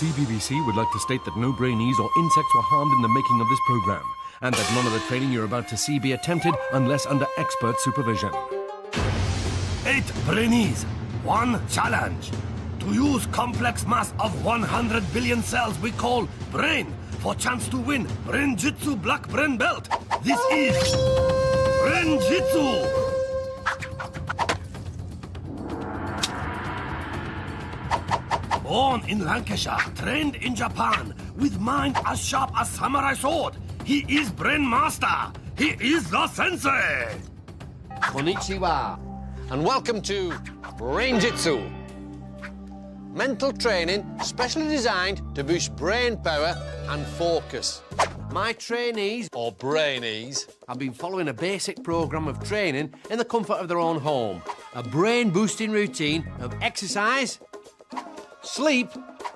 CBBC would like to state that no Brainees or insects were harmed in the making of this program, and that none of the training you're about to see be attempted unless under expert supervision. 8 Brainees, 1 challenge. To use complex mass of 100 billion cells we call brain for chance to win Brain-Jitsu Black Brain Belt. This is Brain-Jitsu. Born in Lancashire, trained in Japan, with mind as sharp as samurai sword. He is Brain Master. He is the sensei. Konnichiwa, and welcome to Brain-Jitsu. Mental training specially designed to boost brain power and focus. My trainees, or Brainees, have been following a basic programme of training in the comfort of their own home. A brain-boosting routine of exercise, sleep,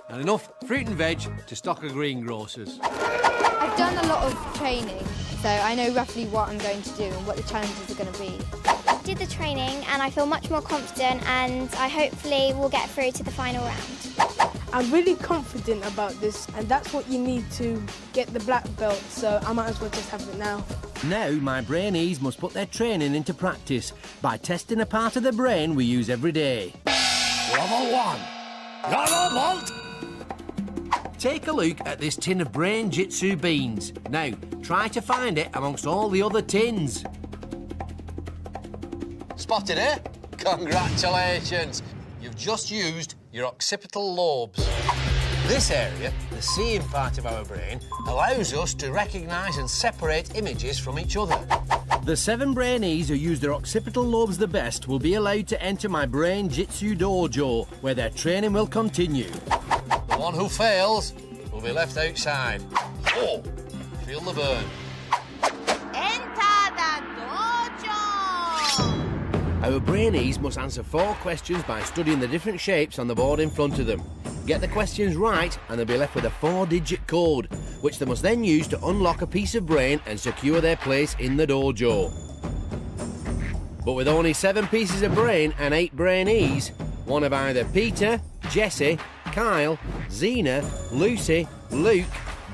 and enough fruit and veg to stock a greengrocer's. I've done a lot of training, so I know roughly what I'm going to do and what the challenges are going to be. I did the training and I feel much more confident, and I hopefully will get through to the final round. I'm really confident about this, and that's what you need to get the black belt, so I might as well just have it now. Now my Brainees must put their training into practice by testing a part of the brain we use every day. Level 1. Yellow Vault. Take a look at this tin of Brain-Jitsu beans. Now, try to find it amongst all the other tins. Spotted it? Congratulations! You've just used your occipital lobes. This area, the seeing part of our brain, allows us to recognise and separate images from each other. The 7 Brainees who use their occipital lobes the best will be allowed to enter my Brain-Jitsu dojo, where their training will continue. The one who fails will be left outside. Oh, feel the burn. Enter the dojo! Our Brainees must answer 4 questions by studying the different shapes on the board in front of them. Get the questions right and they'll be left with a 4-digit code, which they must then use to unlock a piece of brain and secure their place in the dojo. But with only 7 pieces of brain and 8 Brainees, one of either Petar, Jessie, Kyle, Zena, Lucy, Luke,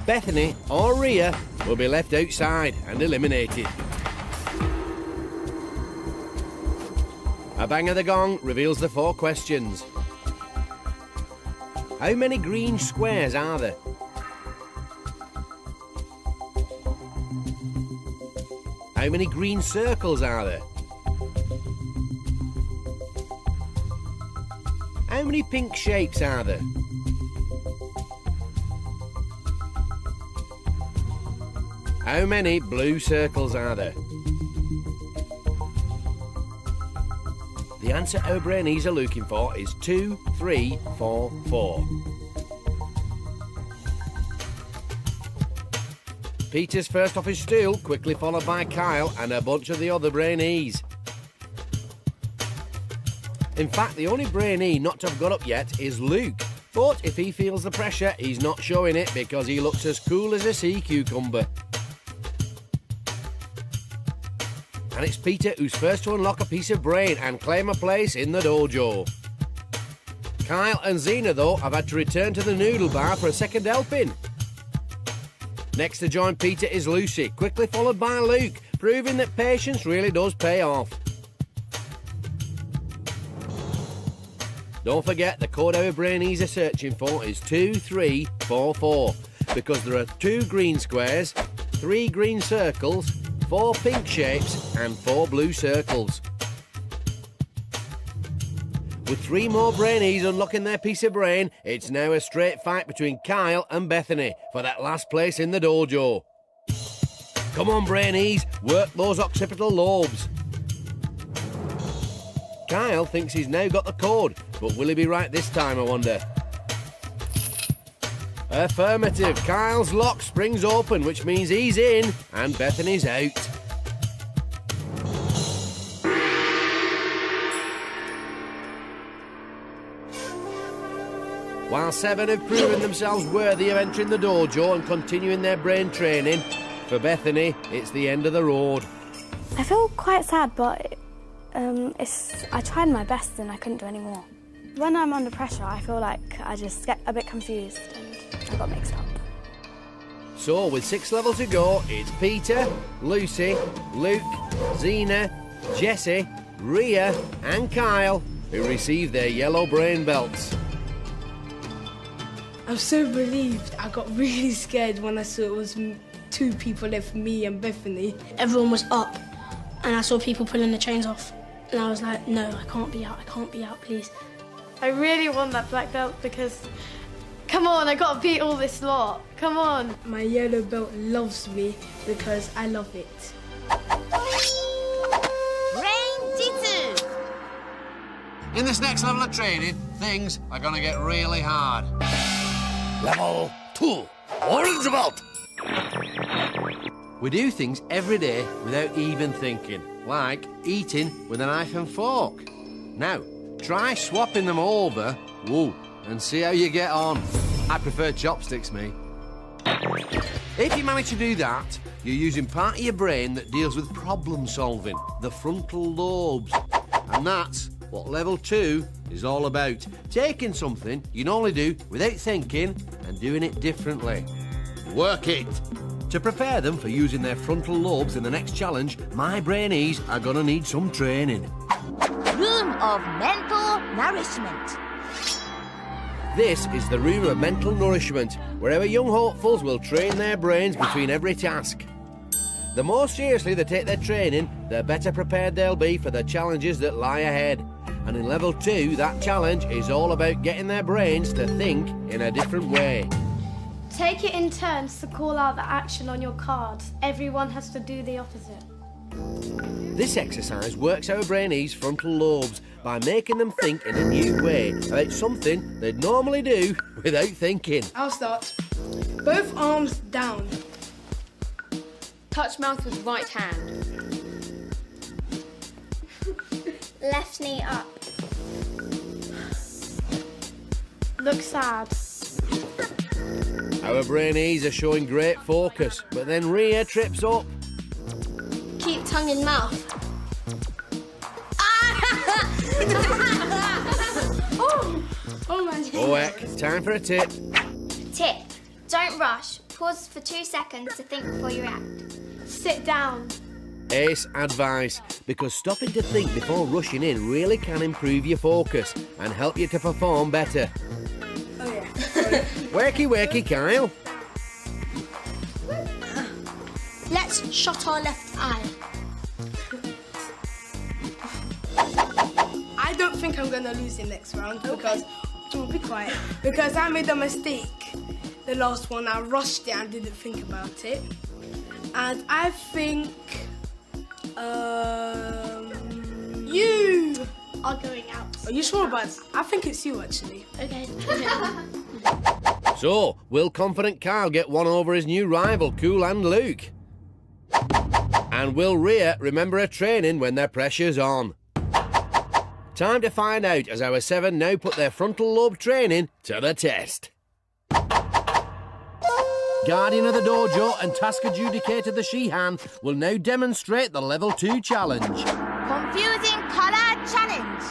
Bethany or Rhea will be left outside and eliminated. A bang of the gong reveals the 4 questions. How many green squares are there? How many green circles are there? How many pink shapes are there? How many blue circles are there? The answer our Brainees are looking for is 2, 3, 4, 4. Petar's first off his stool, quickly followed by Kyle and a bunch of the other Brainees. In fact, the only Brainee not to have got up yet is Luke. But if he feels the pressure, he's not showing it because he looks as cool as a sea cucumber. And it's Petar who's first to unlock a piece of brain and claim a place in the dojo. Kyle and Zena, though, have had to return to the noodle bar for a second helping. Next to join Petar is Lucy, quickly followed by Luke, proving that patience really does pay off. Don't forget, the code our Brainees are searching for is 2344, because there are 2 green squares, 3 green circles, 4 pink shapes and 4 blue circles. With 3 more Brainees unlocking their piece of brain, it's now a straight fight between Kyle and Bethany for that last place in the dojo. Come on, Brainees, work those occipital lobes. Kyle thinks he's now got the code, but will he be right this time, I wonder? Affirmative. Kyle's lock springs open, which means he's in and Bethany's out. While 7 have proven themselves worthy of entering the dojo and continuing their brain training, for Bethany, it's the end of the road. I feel quite sad, but I tried my best and I couldn't do any more. When I'm under pressure, I feel like I just get a bit confused. I got mixed up. So, with 6 levels to go, it's Peter, Lucy, Luke, Zena, Jessie, Rhea and Kyle who receive their yellow brain belts. I'm so relieved. I got really scared when I saw it was 2 people left, me and Bethany. Everyone was up, and I saw people pulling the chains off. And I was like, no, I can't be out, please. I really want that black belt because, come on, I gotta beat all this lot. Come on. My yellow belt loves me because I love it. Brain-Jitsu. In this next level of training, things are going to get really hard. Level 2, orange belt. We do things every day without even thinking, like eating with a knife and fork. Now, try swapping them over, and see how you get on. I prefer chopsticks, me. If you manage to do that, you're using part of your brain that deals with problem solving, the frontal lobes. And that's what level 2 is all about. Taking something you normally do without thinking and doing it differently. Work it. To prepare them for using their frontal lobes in the next challenge, my Brainees are gonna need some training. Room of mental nourishment. This is the room of mental nourishment, where our young hopefuls will train their brains between every task. The more seriously they take their training, the better prepared they'll be for the challenges that lie ahead. And in level 2, that challenge is all about getting their brains to think in a different way. Take it in turns to call out the action on your cards. Everyone has to do the opposite. This exercise works our Brainees' frontal lobes by making them think in a new way about something they'd normally do without thinking. I'll start. Both arms down. Touch mouth with right hand. Left knee up. Look sad. Our Brainees are showing great focus, but then Rhea trips up. Keep tongue in mouth. Oh my God. Oh heck, time for a tip. Tip. Don't rush. Pause for 2 seconds to think before you react. Sit down. Ace advice, because stopping to think before rushing in really can improve your focus and help you to perform better. Oh yeah. Wakey, wakey, Kyle. Let's shut our left eye. I don't think I'm gonna lose the next round because be quiet. Because I made a mistake. The last one, I rushed it and didn't think about it. And I think you are going out. Are you sure about it? I think it's you actually. Okay. So, will confident Kyle get one over his new rival, Cool and Luke? And will Rhea remember her training when their pressure's on? Time to find out as our 7 now put their frontal lobe training to the test. Guardian of the dojo and task adjudicator the Shihan will now demonstrate the level 2 challenge. Confusing color challenge.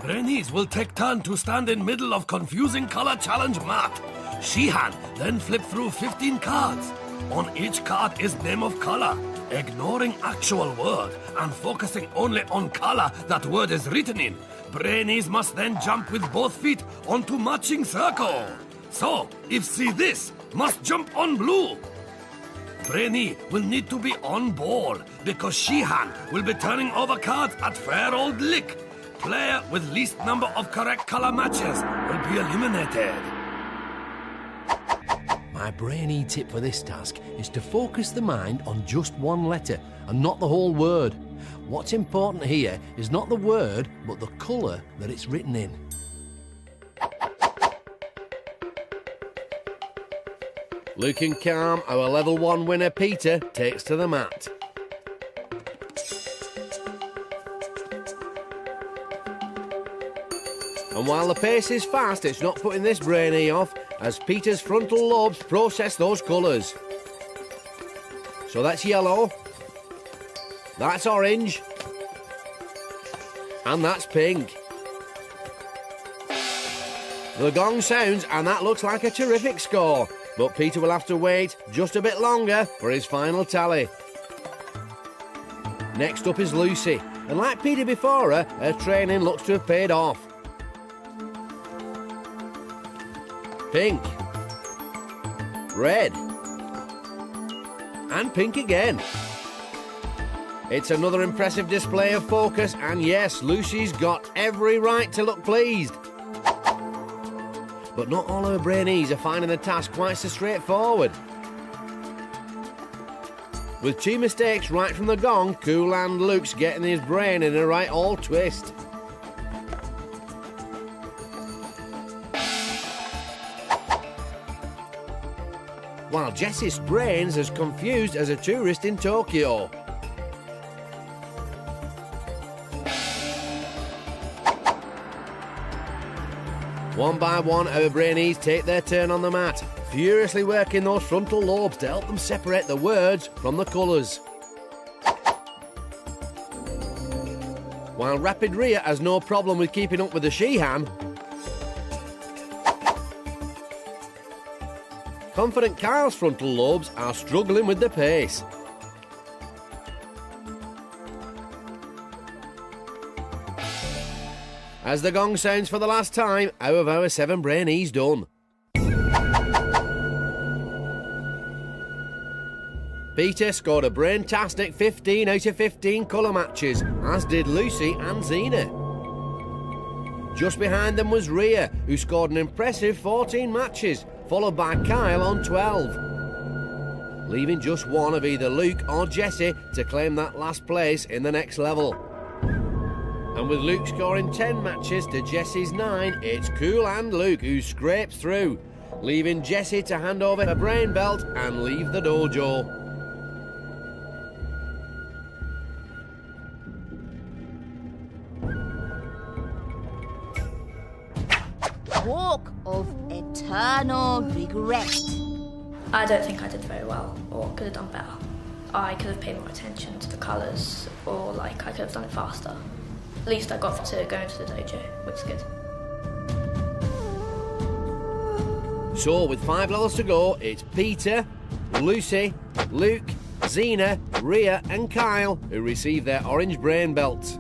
Brainees will take turn to stand in middle of confusing color challenge mat. Shihan then flip through 15 cards. On each card is name of color. Ignoring actual word and focusing only on color that word is written in, Brainees must then jump with both feet onto matching circle. So, if see this, must jump on blue. Brainee will need to be on ball because Shihan will be turning over cards at fair old lick. Player with least number of correct color matches will be eliminated. My Brainee tip for this task is to focus the mind on just one letter and not the whole word. What's important here is not the word, but the colour that it's written in. Looking calm, our level 1 winner Peter takes to the mat. And while the pace is fast, it's not putting this Brainee off, as Peter's frontal lobes process those colours. So that's yellow, that's orange, and that's pink. The gong sounds and that looks like a terrific score. But Peter will have to wait just a bit longer for his final tally. Next up is Lucy. And like Peter before her training looks to have paid off. Pink. Red. And pink again. It's another impressive display of focus, and yes, Lucy's got every right to look pleased. But not all her Brainees are finding the task quite so straightforward. With 2 mistakes right from the gong, Cool and Luke's getting his brain in a right old twist. While Jessie's brain's as confused as a tourist in Tokyo. One by one, our Brainees take their turn on the mat, furiously working those frontal lobes to help them separate the words from the colours. While Rapid Rhea has no problem with keeping up with the Sheehan, confident Kyle's frontal lobes are struggling with the pace. As the gong sounds for the last time, how have our 7 Brainees done? Peter scored a brain-tastic 15 out of 15 colour matches, as did Lucy and Zena. Just behind them was Rhea, who scored an impressive 14 matches, followed by Kyle on 12. Leaving just one of either Luke or Jessie to claim that last place in the next level. And with Luke scoring 10 matches to Jessie's 9, it's Cool and Luke who scrapes through, leaving Jessie to hand over her brain belt and leave the dojo. Walk of eternal regret. I don't think I did very well, or could have done better. I could have paid more attention to the colours, or I could have done it faster. At least I got to go into the dojo, which is good. So, with 5 levels to go, it's Peter, Lucy, Luke, Zena, Rhea and Kyle who receive their orange brain belts.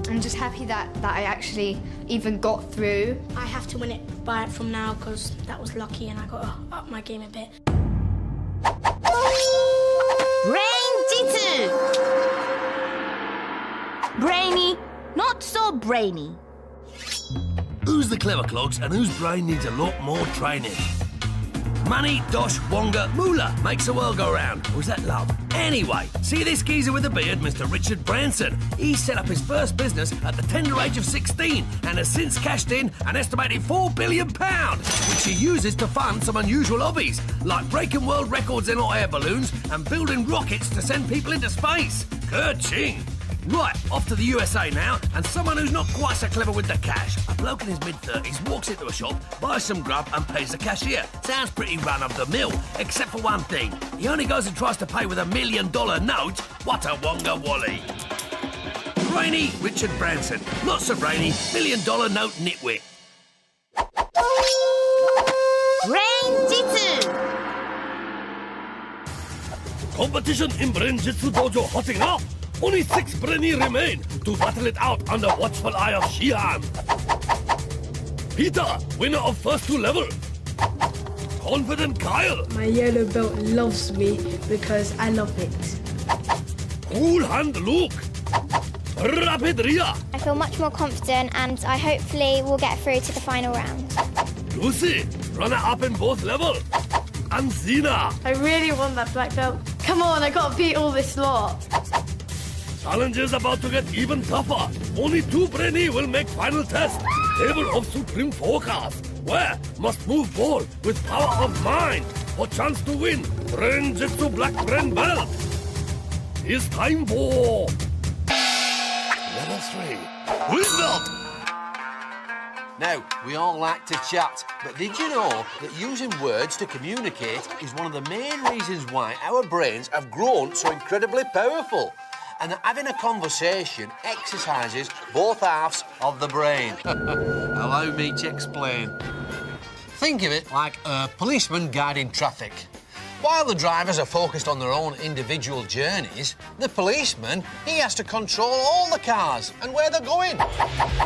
I'm just happy that I actually even got through. I have to win it from now because that was lucky and I got to up my game a bit. Brain-Jitsu! Brainy, not so brainy. Who's the clever clogs and whose brain needs a lot more training? Money, dosh, wonga, moolah makes the world go round. Or is that love? Anyway, see this geezer with the beard, Mr. Richard Branson? He set up his first business at the tender age of 16 and has since cashed in an estimated £4 billion, which he uses to fund some unusual hobbies, like breaking world records in hot air balloons and building rockets to send people into space. Ka-ching! Right, off to the USA now, and someone who's not quite so clever with the cash. A bloke in his mid-30s walks into a shop, buys some grub and pays the cashier. Sounds pretty run-of-the-mill, except for one thing. He only goes and tries to pay with $1 million note. What a wonga wally. Brainy Richard Branson. Not so brainy, $1 million note nitwit. Brain-Jitsu! Competition in Brain-Jitsu dojo hotting up. Only 6 Brainees remain to battle it out under watchful eye of Sheehan. Petar, winner of first 2 level. Confident Kyle. My yellow belt loves me because I love it. Cool hand Luke. Rapid Rhea. I feel much more confident and I hopefully will get through to the final round. Lucy, runner up in both levels. And Zena. I really want that black belt. Come on, I gotta beat all this lot. Challenge is about to get even tougher. Only 2 Brainees will make final test. Table of Supreme Forecast, where must move ball with power of mind for chance to win Brain-Jitsu Black Brain Belt. It's time for level 3. Win belt. Now, we all like to chat, but did you know that using words to communicate is one of the main reasons why our brains have grown so incredibly powerful? and that having a conversation exercises both halves of the brain. Allow me to explain. Think of it like a policeman guiding traffic. While the drivers are focused on their own individual journeys, the policeman, he has to control all the cars and where they're going.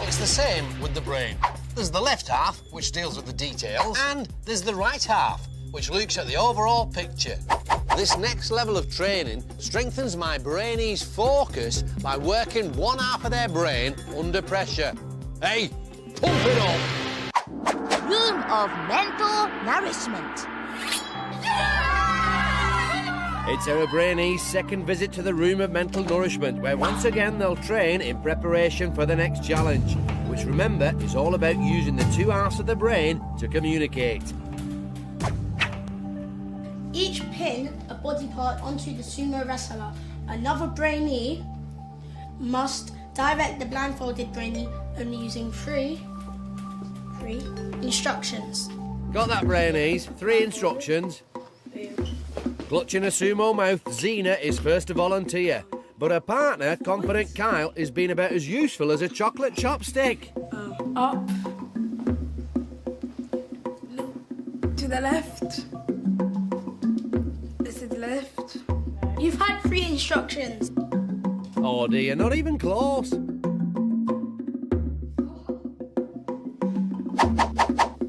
It's the same with the brain. There's the left half, which deals with the details, and there's the right half, which looks at the overall picture. This next level of training strengthens my Brainees' focus by working one half of their brain under pressure. Hey, pump it up! Room of mental nourishment. It's our Brainees' second visit to the Room of Mental Nourishment, where once again they'll train in preparation for the next challenge, which, remember, is all about using the two halves of the brain to communicate. Each pin a body part onto the sumo wrestler. Another Brainee must direct the blindfolded Brainee only using three instructions. Got that, Brainees? 3 instructions. Clutching a sumo mouth, Zena is first to volunteer, but her partner, confident Kyle, is being about as useful as a chocolate chopstick. Up. To the left. This to the left. You've had 3 instructions. Oh dear, not even close.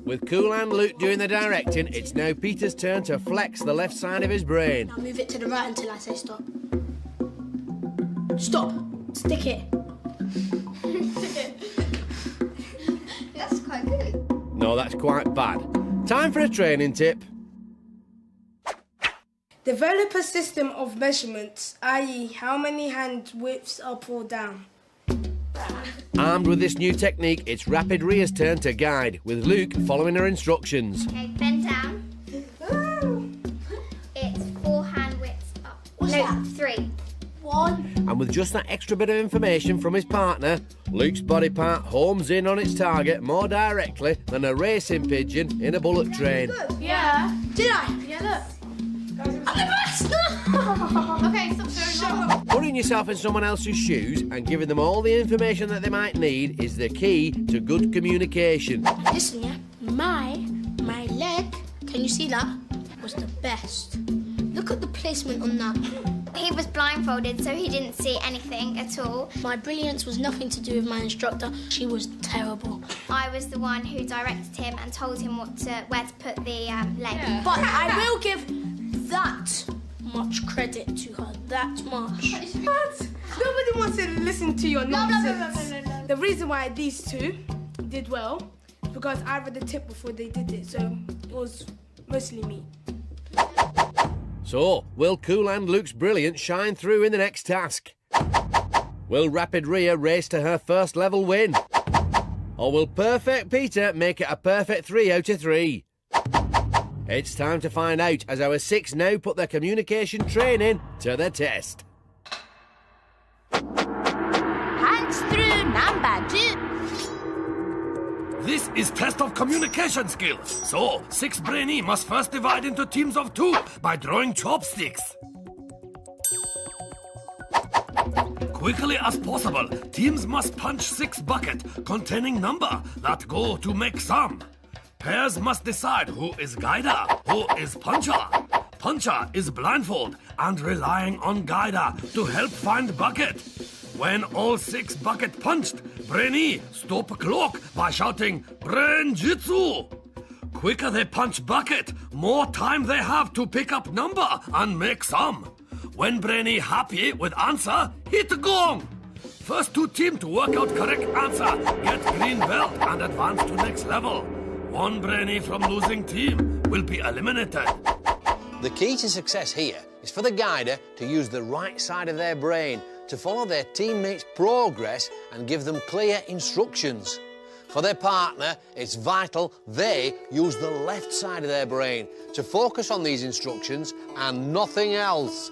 With Cool Hand Luke doing the directing, it's now Peter's turn to flex the left side of his brain. Now move it to the right until I say stop. Stop. Stick it. That's quite good. No, that's quite bad. Time for a training tip. Develop a system of measurements, i.e. how many hand widths up or down. Armed with this new technique, it's Rapid Rhea's turn to guide, with Luke following her instructions. Okay, bend down. It's 4 hand widths up. What's that? 3. 1. And with just that extra bit of information from his partner, Luke's body part homes in on its target more directly than a racing pigeon in a bullet train. Yeah. Did I? Yeah, look. I'm the best! Okay, stop showing off. Putting yourself in someone else's shoes and giving them all the information that they might need is the key to good communication. Listen, yeah, my leg, can you see that? Was the best. Look at the placement on that. He was blindfolded, so he didn't see anything at all. My brilliance was nothing to do with my instructor. She was terrible. I was the one who directed him and told him where to put the leg. Yeah. But I will give that much credit to her. That much. What? Nobody wants to listen to your nonsense. No. The reason why these two did well is because I read the tip before they did it, so it was mostly me. So, will Cool Hand Luke's brilliance shine through in the next task? Will Rapid Rhea race to her first level win? Or will Perfect Peter make it a perfect 3 out of 3? It's time to find out as our 6 now put their communication training to the test. Hands through number 2. This is test of communication skills. So, 6 Brainee must first divide into teams of 2 by drawing chopsticks. Quickly as possible, teams must punch 6 buckets containing number that go to make sum. Pairs must decide who is guider, who is puncher. Puncher is blindfold and relying on guider to help find bucket. When all 6 bucket punched, Brainee stop clock by shouting Brain-Jitsu. Quicker they punch bucket, more time they have to pick up number and make sum. When Brainee happy with answer, hit gong. First 2 team to work out correct answer get green belt and advance to next level. 1 Brainee from losing team will be eliminated. The key to success here is for the guider to use the right side of their brain to follow their teammates' progress and give them clear instructions. For their partner, it's vital they use the left side of their brain to focus on these instructions and nothing else.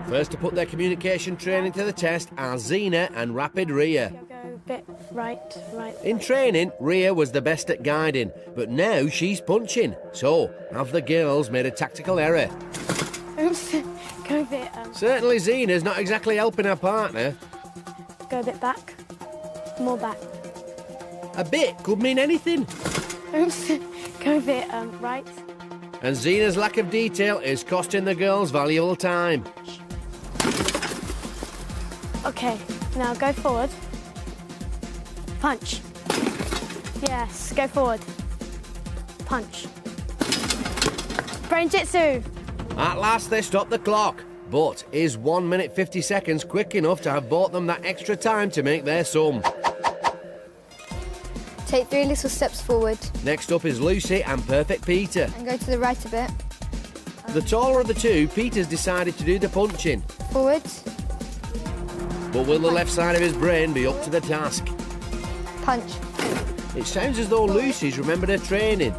First to put their communication training to the test are Zena and Rapid Rhea. Bit right. In training, Rhea was the best at guiding, but now she's punching. So, have the girls made a tactical error? Oops, go a bit. Certainly Zena's not exactly helping her partner. Go a bit back. More back. A bit could mean anything. Oops. Go a bit right. And Zena's lack of detail is costing the girls valuable time. Okay, now go forward. Punch. Yes, go forward. Punch. Brain-Jitsu. At last they stop the clock. But is 1 minute 50 seconds quick enough to have bought them that extra time to make their sum? Take 3 little steps forward. Next up is Lucy and Perfect Peter. And go to the right a bit. The taller of the two, Peter's decided to do the punching. Forward. But will the left side of his brain be up to the task? Punch. It sounds as though Lucy's remembered her training.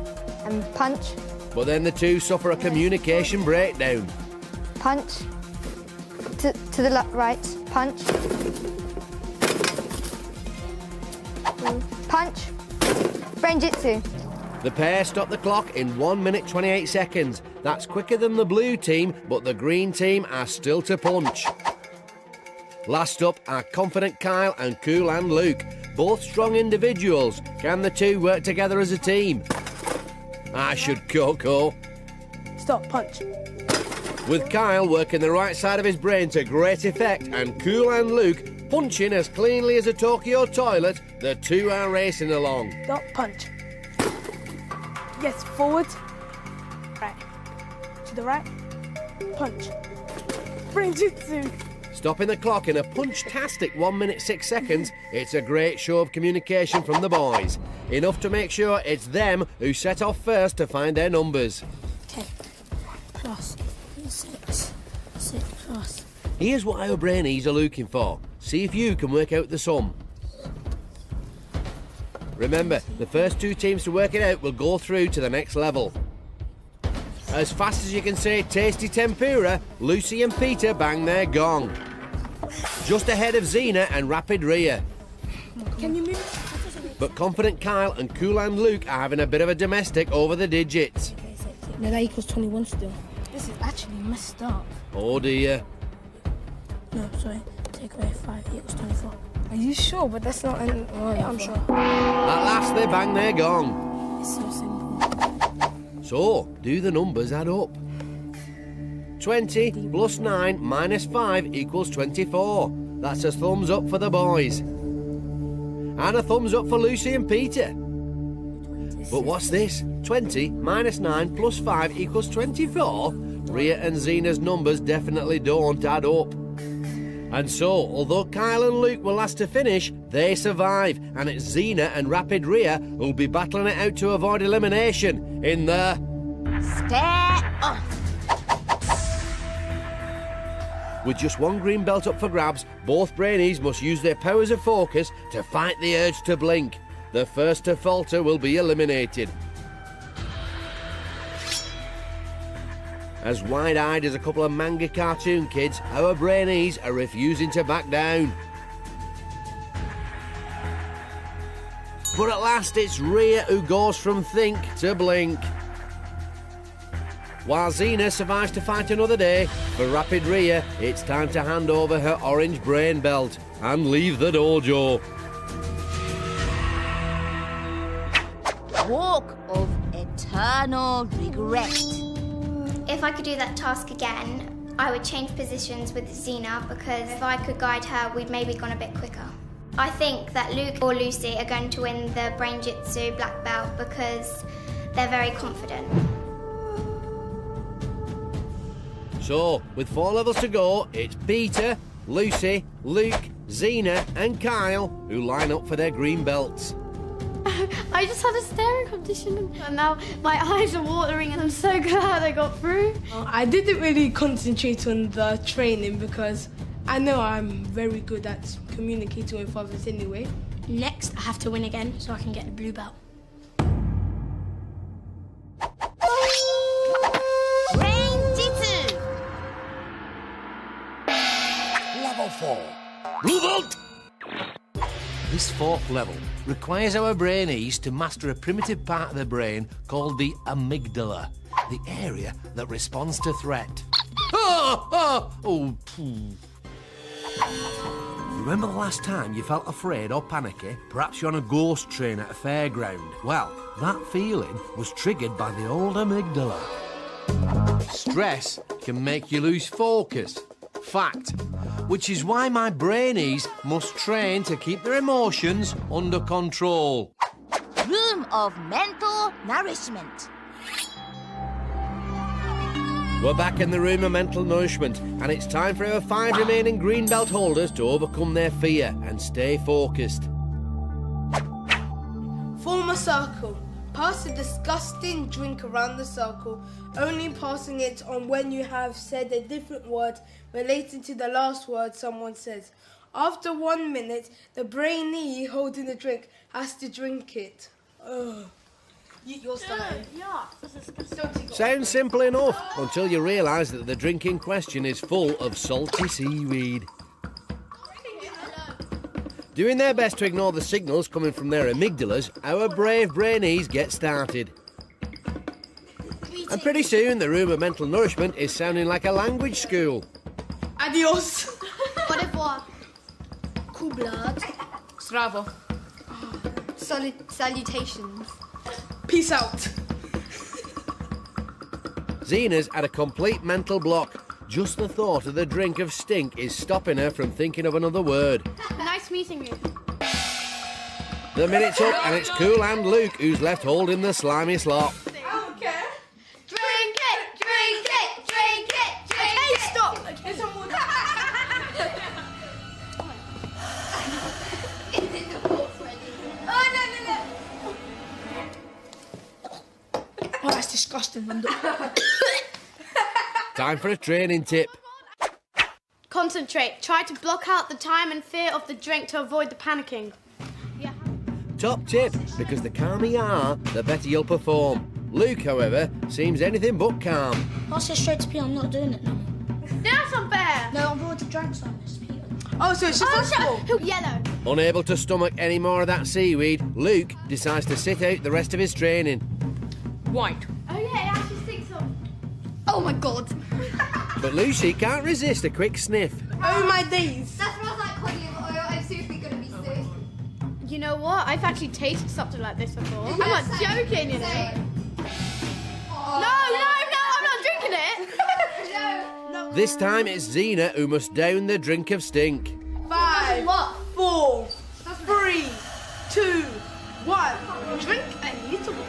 And punch. But then the two suffer a communication breakdown. Punch. To the right. Punch. Punch. Brain-Jitsu. The pair stop the clock in 1 minute 28 seconds. That's quicker than the blue team, but the green team are still to punch. Last up are confident Kyle and cool hand Luke. Both strong individuals. Can the two work together as a team? I should Coco. Stop, punch. With Kyle working the right side of his brain to great effect and cool hand Luke punching as cleanly as a Tokyo toilet, the two are racing along. Stop, punch. Yes, forward. Right. To the right. Punch. Brain-Jitsu. Stopping the clock in a punch-tastic 1 minute 6 seconds, it's a great show of communication from the boys. Enough to make sure it's them who set off first to find their numbers. 10 plus 6 plus. Here's what our Brainees are looking for. See if you can work out the sum. Remember, the first two teams to work it out will go through to the next level. As fast as you can say tasty tempura, Lucy and Peter bang their gong. Just ahead of Zena and rapid Rhea. Can you move? But confident Kyle and cool hand Luke are having a bit of a domestic over the digits. No, that equals 21 still. This is actually messed up. Oh dear. No, sorry. Take away 5 equals 24. Are you sure? But that's not an... Oh, yeah, I'm sure. At last they bang their gong. It's so simple. So, do the numbers add up? 20 plus 9 minus 5 equals 24. That's a thumbs up for the boys. And a thumbs up for Lucy and Peter. But what's this? 20 minus 9 plus 5 equals 24? Rhea and Zena's numbers definitely don't add up. And so, although Kyle and Luke were last to finish, they survive, and it's Zena and Rapid Rhea who'll be battling it out to avoid elimination in the... Stare off! With just one green belt up for grabs, both Brainees must use their powers of focus to fight the urge to blink. The first to falter will be eliminated. As wide-eyed as a couple of manga cartoon kids, our Brainees are refusing to back down. But at last it's Rhea who goes from think to blink. While Zena survives to fight another day, for Rapid Rhea, it's time to hand over her orange brain belt and leave the dojo. Walk of eternal regret. If I could do that task again, I would change positions with Zena because if I could guide her, we'd maybe gone a bit quicker. I think that Luke or Lucy are going to win the Brain-Jitsu black belt because they're very confident. So, with 4 levels to go, it's Peter, Lucy, Luke, Zena and Kyle who line up for their green belts. I just had a staring competition and now my eyes are watering and I'm so glad I got through. I didn't really concentrate on the training because I know I'm very good at communicating with others anyway. Next, I have to win again so I can get the blue belt. Brain-Jitsu! Level 4. Blue belt! This 4th level requires our Brainees to master a primitive part of the brain called the amygdala, the area that responds to threat. Oh. Remember the last time you felt afraid or panicky? Perhaps you're on a ghost train at a fairground. Well, that feeling was triggered by the old amygdala. Stress can make you lose focus. Fact. Which is why my Brainees must train to keep their emotions under control. Room of mental nourishment. We're back in the room of mental nourishment, and it's time for our 5 remaining green belt holders to overcome their fear and stay focused. Form a circle. Pass a disgusting drink around the circle, only passing it on when you have said a different word relating to the last word someone says. After 1 minute, the brainee holding the drink has to drink it. You're starting. Sounds simple enough until you realise that the drink in question is full of salty seaweed. Doing their best to ignore the signals coming from their amygdalas, our brave Brainees get started. And pretty soon the room of mental nourishment is sounding like a language school. Adios. Au revoir. Cool blood. Zdravo. Salutations. Peace out. Zena's at a complete mental block. Just the thought of the drink of stink is stopping her from thinking of another word. Nice meeting you. The minute's up and it's Cool and Luke who's left holding the slimy slop. I don't care. Drink it, drink it, drink it, drink it. Hey, stop. Okay, someone. Oh, that's disgusting. Time for a training tip. Concentrate. Try to block out the time and fear of the drink to avoid the panicking. Top tip, because the calmer you are, the better you'll perform. Luke, however, seems anything but calm. I'll say straight to Peter, I'm not doing it no more. That's unfair. No, I've already drank some of this, Peter. Oh, so it's just Yellow. Unable to stomach any more of that seaweed, Luke decides to sit out the rest of his training. White. Oh yeah, it actually stinks of... Oh my god. But Lucy can't resist a quick sniff. Oh my days. That smells like codling oil. I'm seriously gonna be sick. You know what? I've actually tasted something like this before. I'm not joking, you know. No, I'm not drinking it. No. This time it's Zena who must down the drink of stink. 5, 4, 3, 2, 1. Drink a little bit.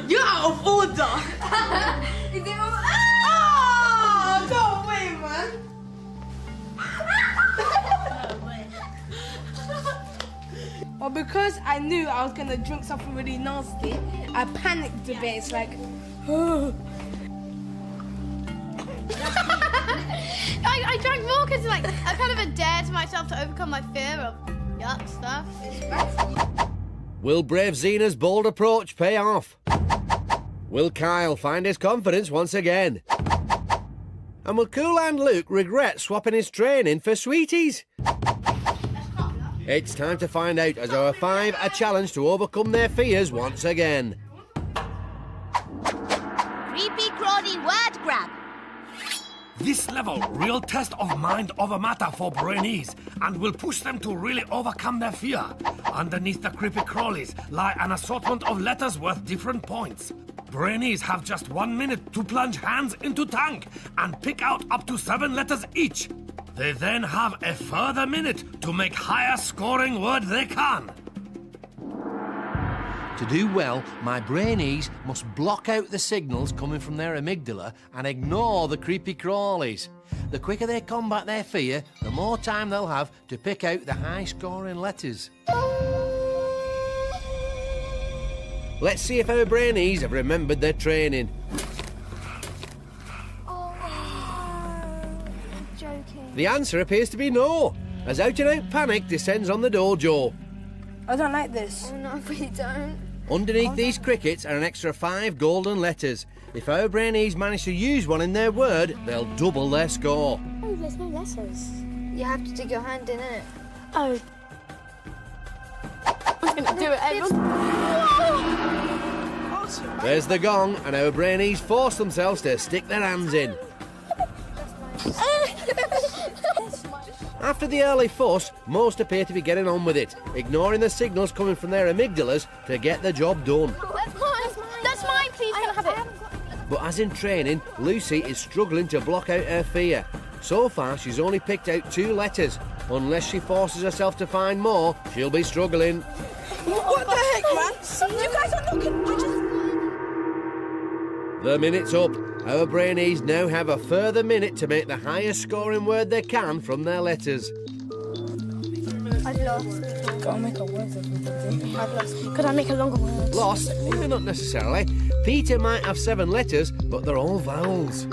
You're out of order. Is it all... Oh, go away, man. Well, because I knew I was going to drink something really nasty, I panicked a bit. It's like, oh. I drank more because like I kind of a dare to myself to overcome my fear of yuck stuff. Will brave Zena's bold approach pay off? Will Kyle find his confidence once again? And will Cool and Luke regret swapping his training for sweeties? It's time to find out as our 5 are challenged to overcome their fears once again. Creepy crawly word grab. This level, real test of mind over matter for Brainees, and will push them to really overcome their fear. Underneath the creepy crawlies lie an assortment of letters worth different points. Brainees have just 1 minute to plunge hands into tank and pick out up to 7 letters each. They then have a further minute to make higher scoring word they can. To do well, my Brainees must block out the signals coming from their amygdala and ignore the creepy crawlies. The quicker they combat their fear, the more time they'll have to pick out the high-scoring letters. Let's see if our Brainees have remembered their training. Joking. The answer appears to be no, as out-and-out panic descends on the dojo. I don't like this. Oh no, I really don't. Underneath these crickets are an extra 5 golden letters. If our Brainees manage to use one in their word, they'll double their score. Oh, there's no letters. You have to dig your hand in it. Oh. I'm gonna do it, everyone. There's the gong, and our Brainees force themselves to stick their hands in. After the early fuss, most appear to be getting on with it, ignoring the signals coming from their amygdalas to get the job done. That's mine, please. Can I have it? But as in training, Lucy is struggling to block out her fear. So far, she's only picked out 2 letters. Unless she forces herself to find more, she'll be struggling. What the heck, man? You guys are looking. The minute's up. Our Brainees now have a further minute to make the highest scoring word they can from their letters. I've lost. Gotta make a word. I've lost. Could I make a longer word? Lost? Well, not necessarily. Peter might have 7 letters, but they're all vowels.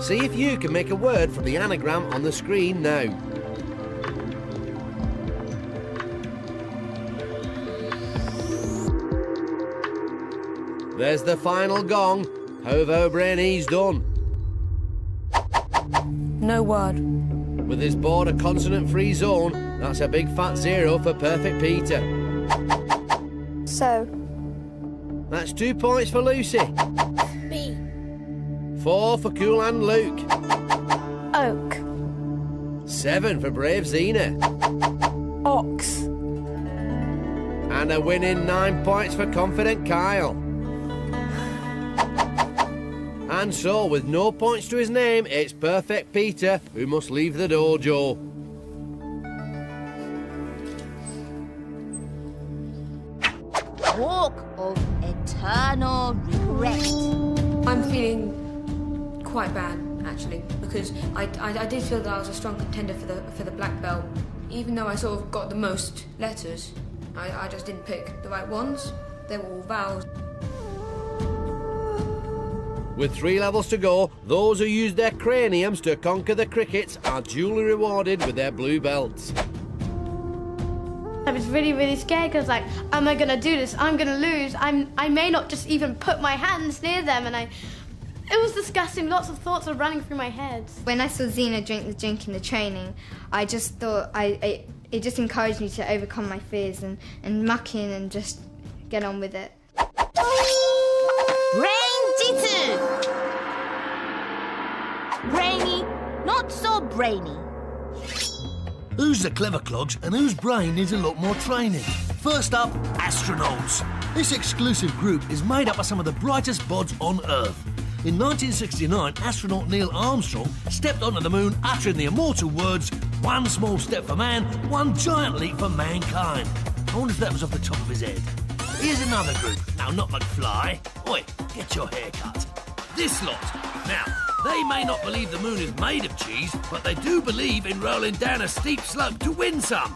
See if you can make a word from the anagram on the screen now. There's the final gong. How have our Brainees done? No word. With his board a consonant-free zone, that's a big fat 0 for Perfect Peter. So. That's 2 points for Lucy. B. 4 for Cool Hand Luke. Oak. 7 for Brave Zena. Ox. And a winning 9 points for Confident Kyle. And so, with no points to his name, it's Perfect Peter who must leave the dojo. Walk of eternal regret. I'm feeling quite bad, actually, because I did feel that I was a strong contender for the black belt. Even though I sort of got the most letters, I just didn't pick the right ones. They were all vowels. With 3 levels to go, those who used their craniums to conquer the crickets are duly rewarded with their blue belts. I was really, really scared because, like, am I going to do this? I'm going to lose. I may not just even put my hands near them. And it was disgusting. Lots of thoughts were running through my head. When I saw Zena drink the drink in the training, I just thought it just encouraged me to overcome my fears and muck in and just get on with it. Brain-Jitsu! Brainy, not so brainy. Who's the clever clogs and whose brain needs a lot more training? First up, astronauts. This exclusive group is made up of some of the brightest bods on Earth. In 1969, astronaut Neil Armstrong stepped onto the moon uttering the immortal words, "One small step for man, one giant leap for mankind." I wonder if that was off the top of his head. Here's another group. Now, not McFly. Oi, get your hair cut. This lot. Now, they may not believe the moon is made of cheese, but they do believe in rolling down a steep slope to win some.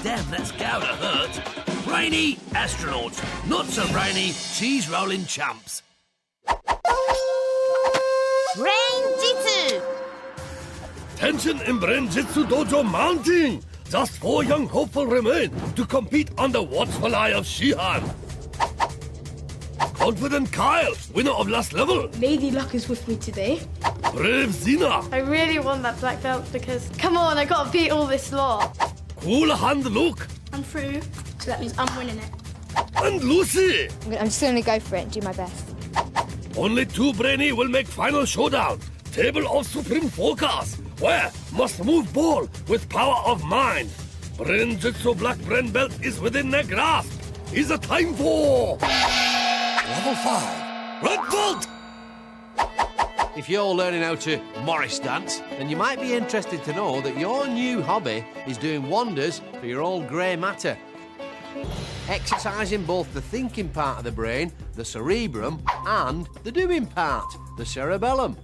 Damn, that's gow to hurt. Brainy astronauts. Not so brainy cheese-rolling chumps. Brain-Jitsu! Tension in Brain-Jitsu dojo mounting. Just 4 young hopeful remain to compete on the watchful eye of Shihan. Confident Kyle, winner of last level. Lady Luck is with me today. Brave Zena. I really want that black belt because, come on, I got to beat all this lot. Cool Hand Luke. I'm through, so that means I'm winning it. And Lucy. I'm just going to go for it and do my best. Only 2 Brainy will make final showdown. Table of Supreme Focus, where must move ball with power of mind. Brain-Jitsu Black Brain Belt is within their grasp. Is it time for level 5, Red Belt? If you're learning how to Morris dance, then you might be interested to know that your new hobby is doing wonders for your old grey matter. Exercising both the thinking part of the brain, the cerebrum, and the doing part, the cerebellum.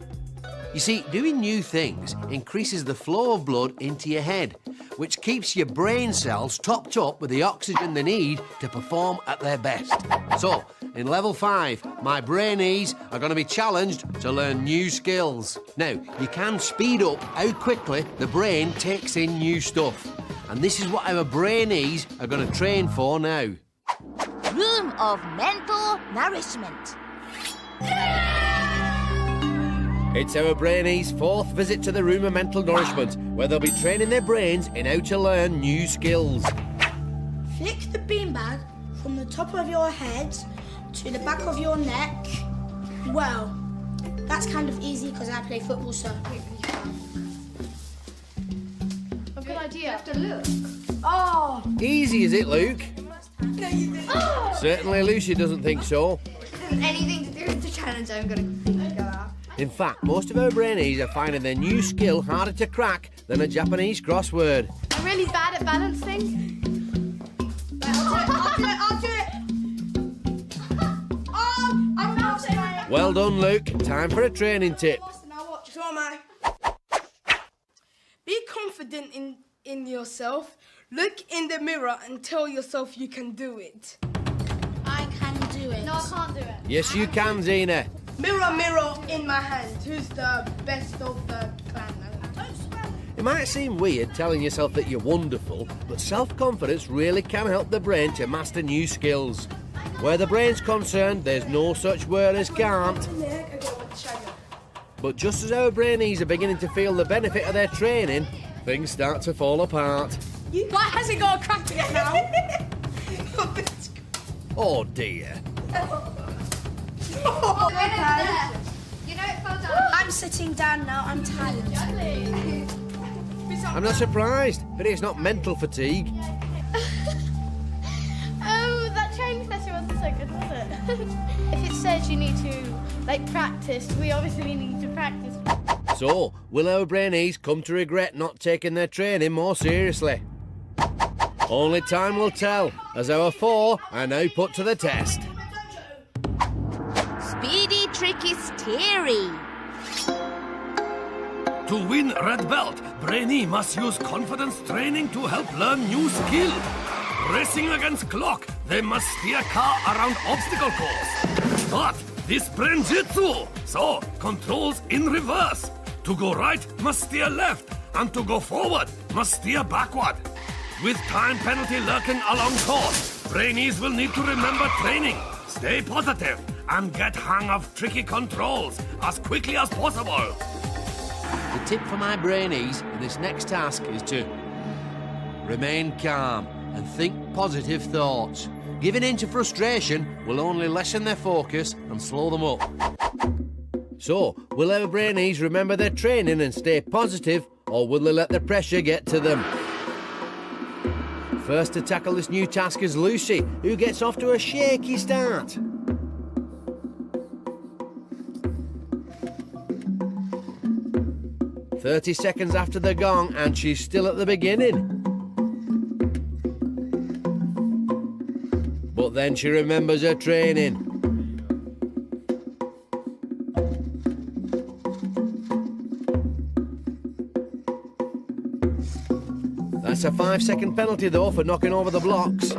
You see, doing new things increases the flow of blood into your head, which keeps your brain cells topped up with the oxygen they need to perform at their best. So, in level 5, my Brainees are going to be challenged to learn new skills. Now, you can speed up how quickly the brain takes in new stuff. And this is what our Brainees are going to train for now. Room of mental nourishment. It's our Brainees' 4th visit to the Room of Mental Nourishment, where they'll be training their brains in how to learn new skills. Flick the beanbag from the top of your head to the back of your neck. Well, that's kind of easy because I play football, so... A good idea. You have to look. Oh! Easy, is it, Luke? No, you didn't. Certainly Lucy doesn't think so. This isn't anything to do with the challenge I'm going to completely go out. In fact, most of our Brainees are finding their new skill harder to crack than a Japanese crossword. I'm really bad at balancing. I'll do it! Oh, I'm not saying it. Well done, Luke. Time for a training tip. So am I. Be confident in yourself. Look in the mirror and tell yourself you can do it. I can do it. No, I can't do it. Yes, you can, Zena. Mirror, mirror in my hand. Who's the best of the clan? It might seem weird telling yourself that you're wonderful, but self-confidence really can help the brain to master new skills. Where the brain's concerned, there's no such word as can't. But just as our Brainees are beginning to feel the benefit of their training, things start to fall apart. Why has it got a crack again now? Oh dear. You know it fell down. I'm sitting down now, I'm tired. I'm not surprised, but it's not mental fatigue. Oh, that training session wasn't so good, was it? If it says you need to, practice, we obviously need to practice. So, will our Brainees come to regret not taking their training more seriously? Only time will tell, as our 4 are now put to the test. Speedy tricky steery. To win red belt, Brainee must use confidence training to help learn new skill. Racing against clock, they must steer car around obstacle course. But this Brain-Jitsu, so controls in reverse. To go right must steer left, and to go forward must steer backward. With time penalty lurking along course, Brainees will need to remember training, stay positive, and get hang of tricky controls as quickly as possible. The tip for my Brainees in this next task is to remain calm and think positive thoughts. Giving in to frustration will only lessen their focus and slow them up. So, will our Brainees remember their training and stay positive, or will they let the pressure get to them? First to tackle this new task is Lucy, who gets off to a shaky start. "30 seconds after the gong, and she's still at the beginning. But then she remembers her training. That's a 5-second penalty, though, for knocking over the blocks.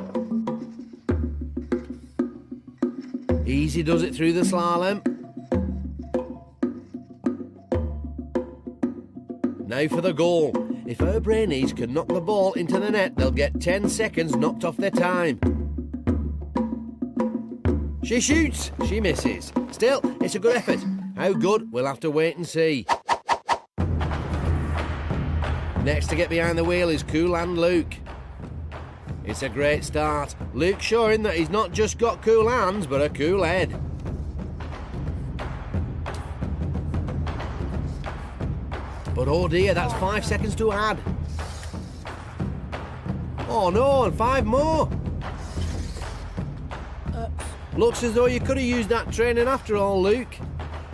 Easy does it through the slalom. Now for the goal. If our Brainees can knock the ball into the net, they'll get 10 seconds knocked off their time. She shoots. She misses. Still, it's a good effort. How good, we'll have to wait and see. Next to get behind the wheel is Cool Hand Luke. It's a great start. Luke showing that he's not just got cool hands, but a cool head. But oh dear, that's 5 seconds to add. Oh no, and 5 more. Looks as though you could have used that training after all, Luke.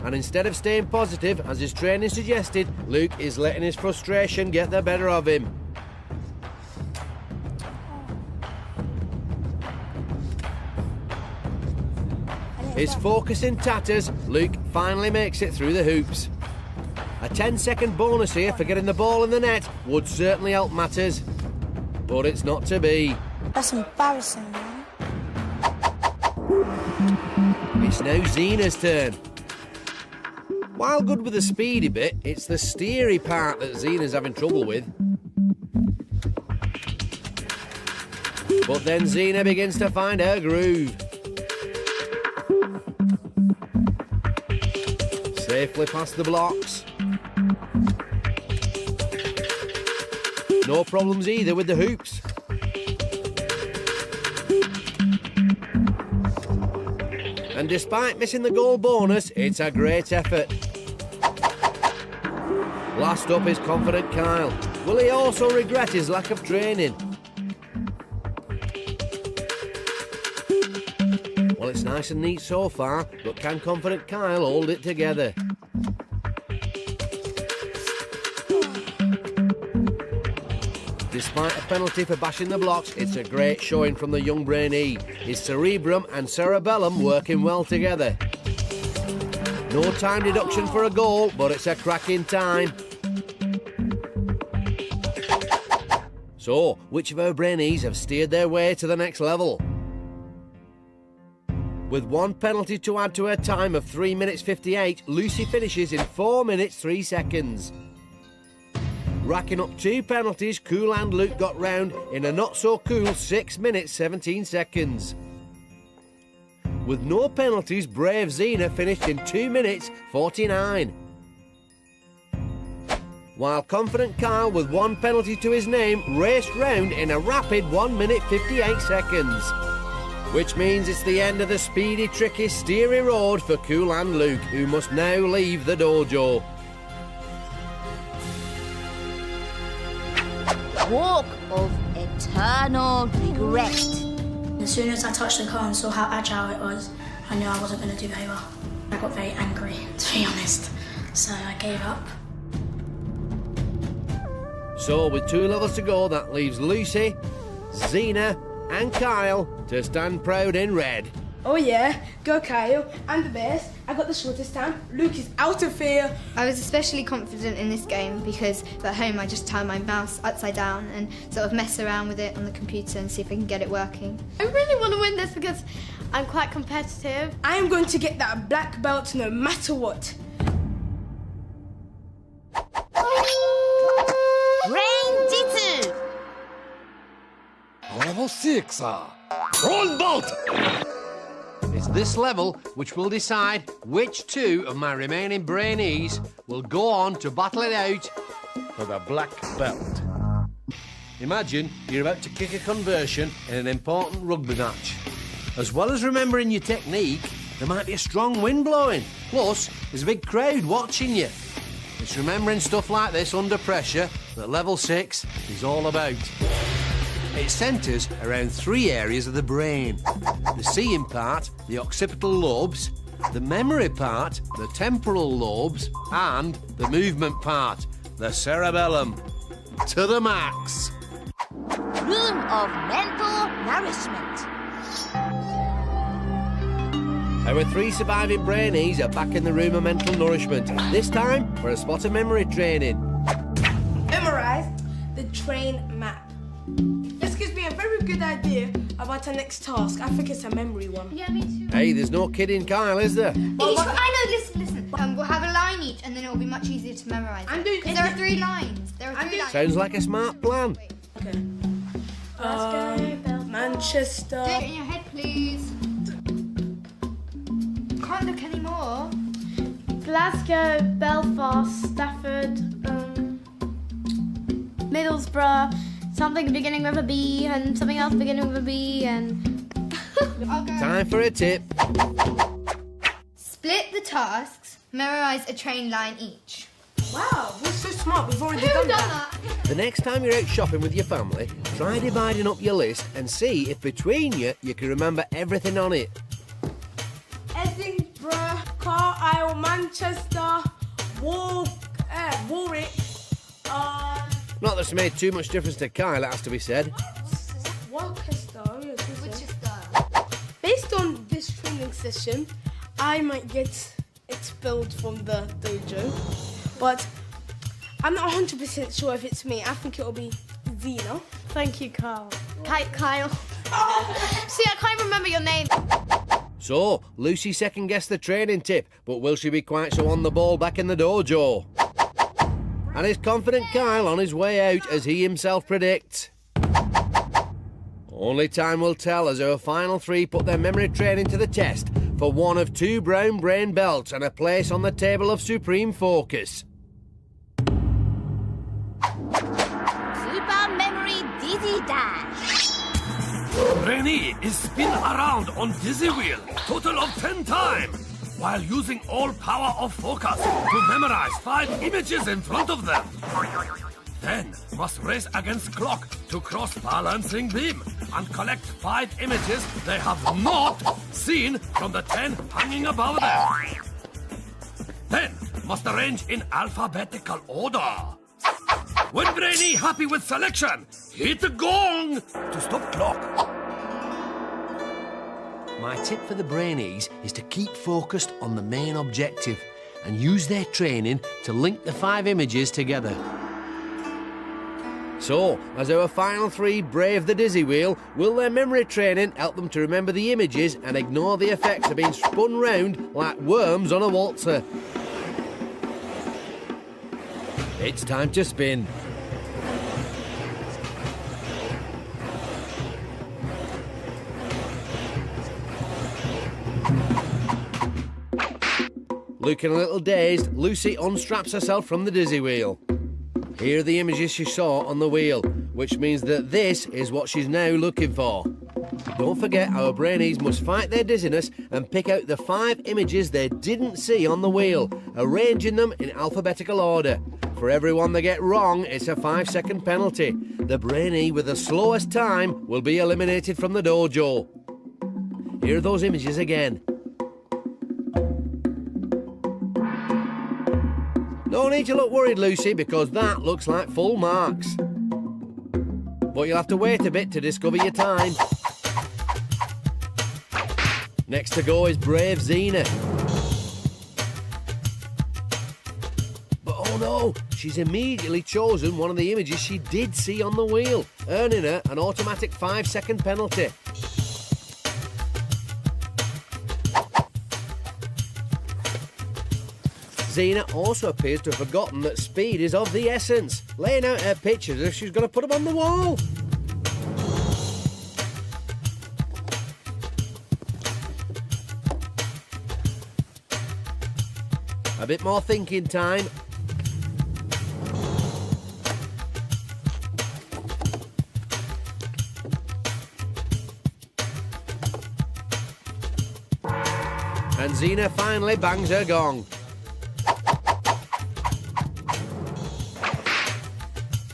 And instead of staying positive, as his training suggested, Luke is letting his frustration get the better of him. His focus in tatters, Luke finally makes it through the hoops. A 10-second bonus here for getting the ball in the net would certainly help matters. But it's not to be. That's embarrassing, man. It's now Zena's turn. While good with the speedy bit, it's the steery part that Zena's having trouble with. But then Zena begins to find her groove. Safely past the blocks. No problems either with the hoops. And despite missing the goal bonus, it's a great effort. Last up is confident Kyle. Will he also regret his lack of training? Well, it's nice and neat so far, but can confident Kyle hold it together? Despite a penalty for bashing the blocks, it's a great showing from the young Brainee. His cerebrum and cerebellum working well together. No time deduction for a goal, but it's a cracking time. So, which of our Brainees have steered their way to the next level? With one penalty to add to her time of 3 minutes 58, Lucy finishes in 4 minutes 3 seconds. Racking up 2 penalties, Cool and Luke got round in a not-so-cool 6 minutes 17 seconds. With no penalties, brave Zena finished in 2 minutes 49. While confident Kyle, with 1 penalty to his name, raced round in a rapid 1 minute 58 seconds. Which means it's the end of the speedy, tricky, steery road for Cool and Luke, who must now leave the dojo. Walk of eternal regret. As soon as I touched the car and saw how agile it was, I knew I wasn't going to do very well. I got very angry, to be honest, so I gave up. So, with 2 levels to go, that leaves Lucy, Zena and Kyle to stand proud in red. Oh yeah, go Kyle. I'm the best. I got the shortest time. Luke is out of fear. I was especially confident in this game because at home I just turn my mouse upside down and sort of mess around with it on the computer and see if I can get it working. I really want to win this because I'm quite competitive. I am going to get that black belt no matter what. Brain-Jitsu. Level 6, Brawn Bolt! It's this level which will decide which 2 of my remaining Brainees will go on to battle it out For the black belt. Imagine you're about to kick a conversion in an important rugby match. As well as remembering your technique, there might be a strong wind blowing. Plus, there's a big crowd watching you. It's remembering stuff like this under pressure that level 6 is all about. It centres around 3 areas of the brain. The seeing part, the occipital lobes, the memory part, the temporal lobes, and the movement part, the cerebellum. To the max. Room of mental nourishment. Our 3 surviving Brainees are back in the room of mental nourishment. This time for a spot of memory training. Memorize the train map. This gives me a very good idea about our next task. I think it's a memory one. Yeah, me too. Hey, there's no kidding Kyle, is there? I know, listen. We'll have a line each and then it'll be much easier to memorise. Because there are 3 lines. Sounds like a smart plan. Okay. Manchester. Do it in your head, please. Can't look anymore. Glasgow, Belfast, Stafford, Middlesbrough, something beginning with a B and something else beginning with a B and... Time for a tip. Split the tasks, memorise a train line each. Wow, we're so smart. We've already done that. The next time you're out shopping with your family, try dividing up your list and see if between you can remember everything on it. Edinburgh, Carlisle, Manchester, Warwick. Not that it's made too much difference to Kyle, it has to be said. Worcester. Based on this training session, I might get expelled from the dojo, but I'm not 100% sure if it's me. I think it'll be Zena. Thank you, Kyle. Kyle. See, I can't remember your name. So, Lucy second-guessed the training tip, but will she be quite so on the ball back in the dojo? And is confident Kyle on his way out, as he himself predicts? Only time will tell as our final 3 put their memory training to the test for one of 2 brown brain belts and a place on the table of supreme focus. Super Memory Dizzy Dash. Brainee is spin around on dizzy wheel, total of 10 times, while using all power of focus to memorize 5 images in front of them. Then must race against clock to cross balancing beam and collect 5 images they have not seen from the 10 hanging above them. Then must arrange in alphabetical order. When Brainee happy with selection, hit the gong to stop clock. My tip for the Brainees is to keep focused on the main objective and use their training to link the 5 images together. So, as our final 3 brave the dizzy wheel, will their memory training help them to remember the images and ignore the effects of being spun round like worms on a waltzer? It's time to spin. Looking a little dazed, Lucy unstraps herself from the dizzy wheel. Here are the images she saw on the wheel, which means that this is what she's now looking for. Don't forget, our Brainees must fight their dizziness and pick out the 5 images they didn't see on the wheel, arranging them in alphabetical order. For every one they get wrong, it's a 5-second penalty. The Brainee with the slowest time will be eliminated from the dojo. Here are those images again. No need to look worried, Lucy, because that looks like full marks. But you'll have to wait a bit to discover your time. Next to go is brave Zena. But oh no, she's immediately chosen one of the images she did see on the wheel, earning her an automatic 5-second penalty. Zena also appears to have forgotten that speed is of the essence, laying out her pictures as if she's going to put them on the wall. A bit more thinking time. And Zena finally bangs her gong.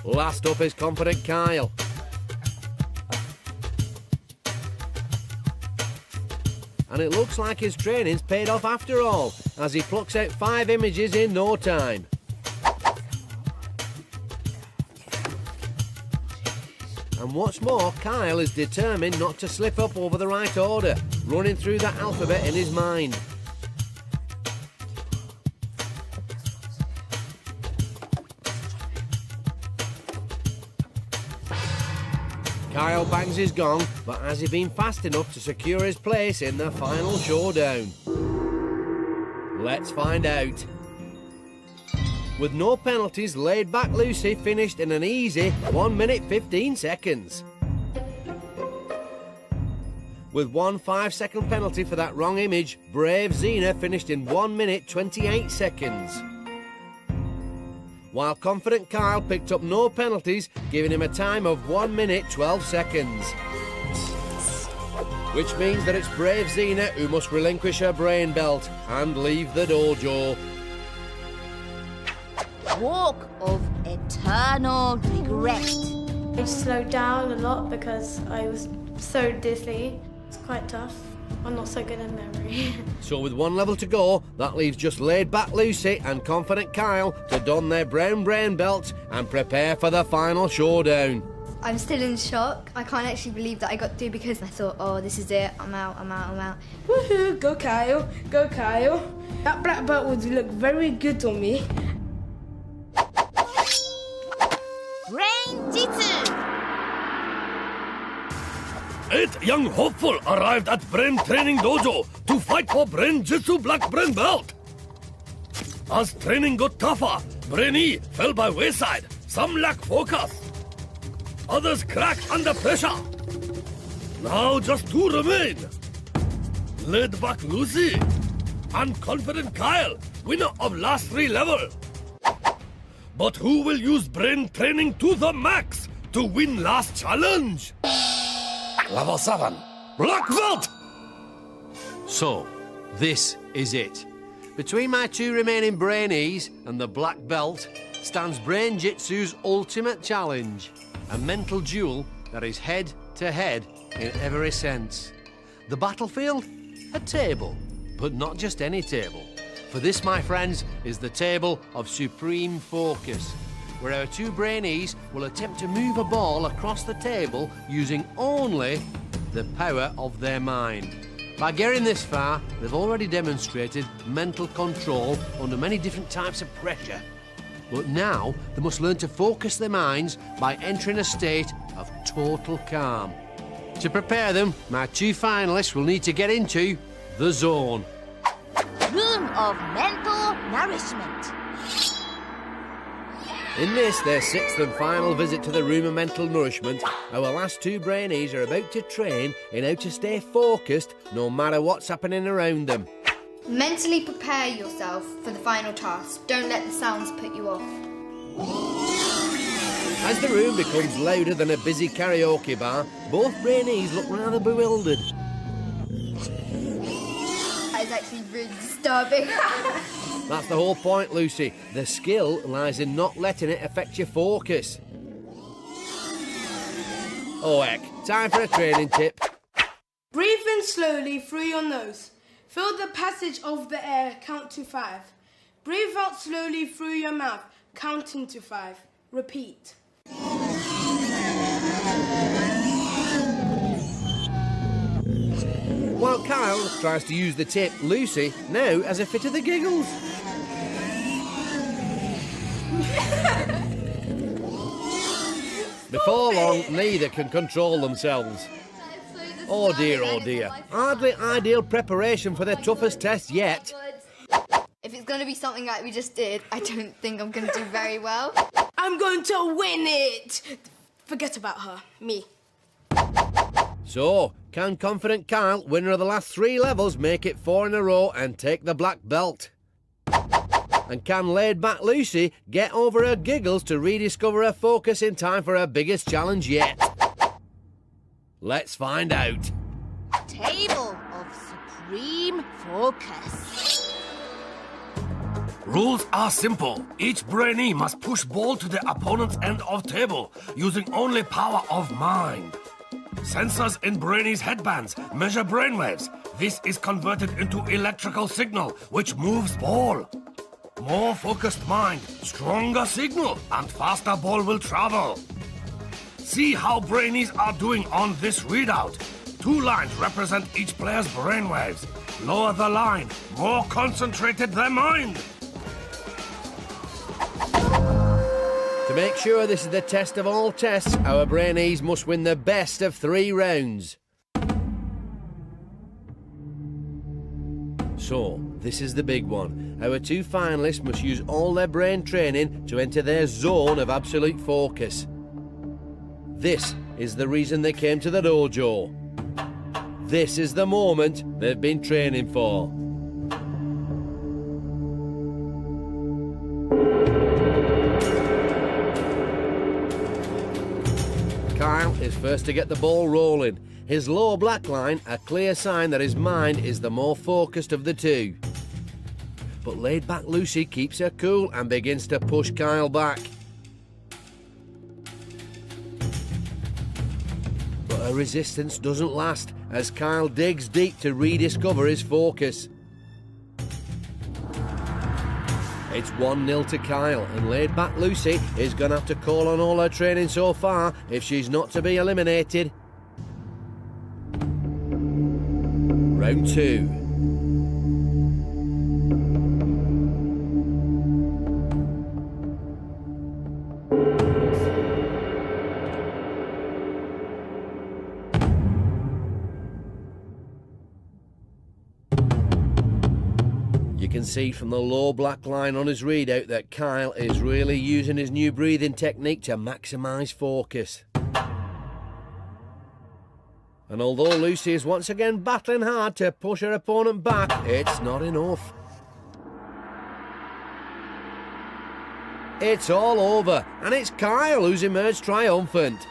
Last up is confident Kyle. And it looks like his training's paid off after all, as he plucks out 5 images in no time. And what's more, Kyle is determined not to slip up over the right order, running through that alphabet in his mind. Kyle bangs his gong, but has he been fast enough to secure his place in the final showdown? Let's find out. With no penalties, laid-back Lucy finished in an easy 1 minute 15 seconds. With one 5-second penalty for that wrong image, brave Zena finished in 1 minute 28 seconds. While confident Kyle picked up no penalties, giving him a time of 1 minute 12 seconds. Which means that it's brave Zena who must relinquish her brain belt and leave the dojo. Walk of eternal regret. I slowed down a lot because I was so dizzy. It's quite tough. I'm not so good in memory. So with 1 level to go, that leaves just laid-back Lucy and confident Kyle to don their brown brain belts and prepare for the final showdown. I'm still in shock. I can't actually believe that I got through because I thought, oh, this is it. I'm out. Woohoo, go Kyle, go Kyle. That black belt would look very good on me. Brain-Jitsu. 8 young hopeful arrived at Brain Training Dojo to fight for Brain-Jitsu Black Brain Belt. As training got tougher, Brainee fell by wayside. Some lack focus. Others crack under pressure. Now just 2 remain. Laid back Lucy and confident Kyle, winner of last 3 level. But who will use brain training to the max to win last challenge? Level 7. Black belt! So, this is it. Between my two remaining Brainees and the black belt stands Brain-Jitsu's ultimate challenge. A mental duel that is head-to-head in every sense. The battlefield? A table. But not just any table. For this, my friends, is the table of supreme focus, where our two Brainees will attempt to move a ball across the table using only the power of their mind. By getting this far, they've already demonstrated mental control under many different types of pressure. But now they must learn to focus their minds by entering a state of total calm. To prepare them, my two finalists will need to get into the zone. Room of mental nourishment. In this, their sixth and final visit to the room of mental nourishment, our last two Brainees are about to train in how to stay focused no matter what's happening around them. Mentally prepare yourself for the final task. Don't let the sounds put you off. As the room becomes louder than a busy karaoke bar, both Brainees look rather bewildered. That is actually really disturbing. That's the whole point, Lucy. The skill lies in not letting it affect your focus. Oh heck, time for a training tip. Breathe in slowly through your nose. Feel the passage of the air, count to 5. Breathe out slowly through your mouth, counting to 5. Repeat. While Kyle tries to use the tip, Lucy now has a fit of the giggles. Before long, neither can control themselves. Oh dear, oh dear. Hardly ideal preparation for their toughest test yet. If it's going to be something like we just did, I don't think I'm going to do very well. I'm going to win it! Forget about her. Me. So, can confident Kyle, winner of the last 3 levels, make it 4 in a row and take the black belt? And can laid-back Lucy get over her giggles to rediscover her focus in time for her biggest challenge yet? Let's find out. Table of supreme focus. Rules are simple. Each Brainee must push ball to the opponent's end of table using only power of mind. Sensors in Brainees' headbands measure brainwaves. This is converted into electrical signal, which moves ball. More focused mind, stronger signal, and faster ball will travel. See how Brainees are doing on this readout. 2 lines represent each player's brainwaves. Lower the line, more concentrated their mind. To make sure this is the test of all tests, our Brainees must win the best of 3 rounds. So, this is the big one. Our 2 finalists must use all their brain training to enter their zone of absolute focus. This is the reason they came to the dojo. This is the moment they've been training for. Kyle is first to get the ball rolling. His low black line, a clear sign that his mind is the more focused of the 2. But laid-back Lucy keeps her cool and begins to push Kyle back. But her resistance doesn't last as Kyle digs deep to rediscover his focus. It's 1-0 to Kyle, and laid-back Lucy is going to have to call on all her training so far if she's not to be eliminated. Round 2. You can see from the low black line on his readout that Kyle is really using his new breathing technique to maximise focus. And although Lucy is once again battling hard to push her opponent back, it's not enough. It's all over, and it's Kyle who's emerged triumphant.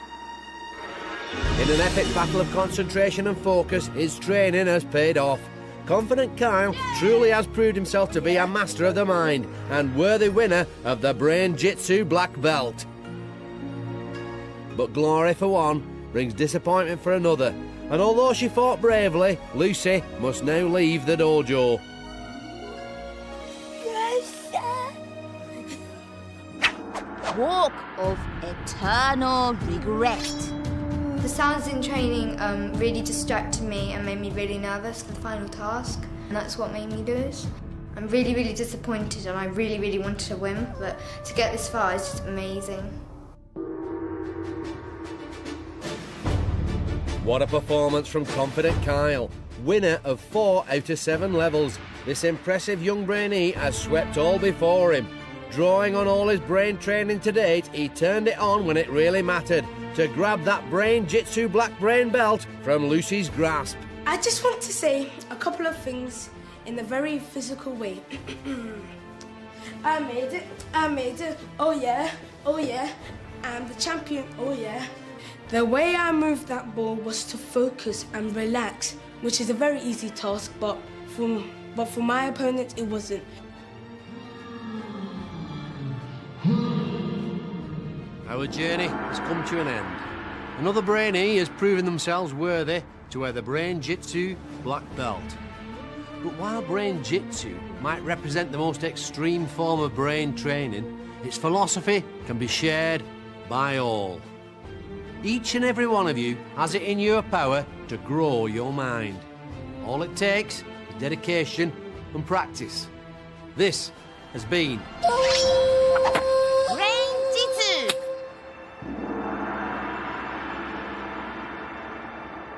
In an epic battle of concentration and focus, his training has paid off. Confident Kyle truly has proved himself to be a master of the mind and worthy winner of the Brain-Jitsu black belt. But glory for one brings disappointment for another, and although she fought bravely, Lucy must now leave the dojo. Walk of eternal regret. The sounds in training really distracted me and made me really nervous for the final task, and that's what made me lose. I'm really, really disappointed, and I really, really wanted to win, but to get this far is just amazing. What a performance from confident Kyle, winner of 4 out of 7 levels. This impressive young Brainee has swept all before him. Drawing on all his brain training to date, he turned it on when it really mattered, to grab that Brain-Jitsu black brain belt from Lucy's grasp. I just want to say a couple of things in a very physical way. I made it, oh yeah, I'm the champion, oh yeah. The way I moved that ball was to focus and relax, which is a very easy task, but for my opponent it wasn't. Our journey has come to an end. Another Brainee has proven themselves worthy to wear the Brain-Jitsu black belt. But while Brain-Jitsu might represent the most extreme form of brain training, its philosophy can be shared by all. Each and every one of you has it in your power to grow your mind. All it takes is dedication and practice. This has been